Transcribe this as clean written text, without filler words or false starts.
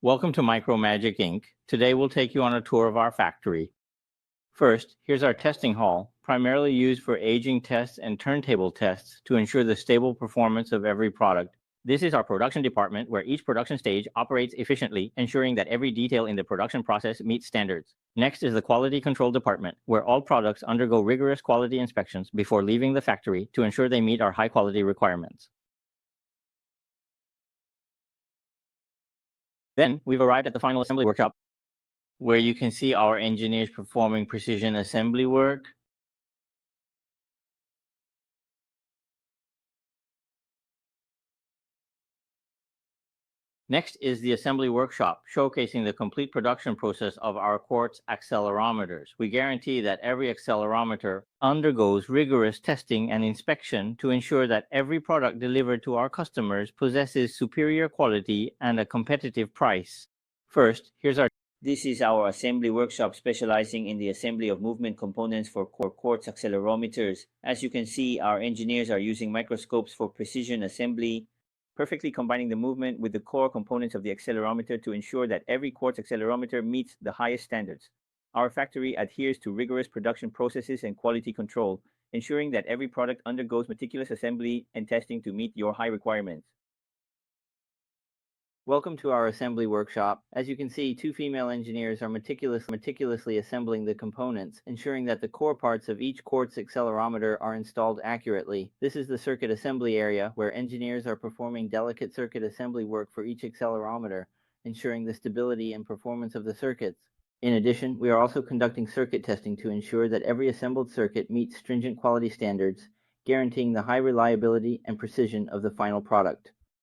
Welcome to MicroMagic Inc. Today we'll take you on a tour of our factory. First, here's our testing hall, primarily used for aging tests and turntable tests to ensure the stable performance of every product. This is our production department where each production stage operates efficiently, ensuring that every detail in the production process meets standards. Next is the quality control department, where all products undergo rigorous quality inspections before leaving the factory to ensure they meet our high quality requirements. Then we've arrived at the final assembly workshop, where you can see our engineers performing precision assembly work. Next is the assembly workshop, showcasing the complete production process of our Quartz accelerometers. We guarantee that every accelerometer undergoes rigorous testing and inspection to ensure that every product delivered to our customers possesses superior quality and a competitive price. First, This is our assembly workshop specializing in the assembly of movement components for Quartz accelerometers. As you can see, our engineers are using microscopes for precision assembly, perfectly combining the movement with the core components of the accelerometer to ensure that every Quartz accelerometer meets the highest standards. Our factory adheres to rigorous production processes and quality control, ensuring that every product undergoes meticulous assembly and testing to meet your high requirements. Welcome to our assembly workshop. As you can see, two female engineers are meticulously assembling the components, ensuring that the core parts of each Quartz accelerometer are installed accurately. This is the circuit assembly area, where engineers are performing delicate circuit assembly work for each accelerometer, ensuring the stability and performance of the circuits. In addition, we are also conducting circuit testing to ensure that every assembled circuit meets stringent quality standards, guaranteeing the high reliability and precision of the final product.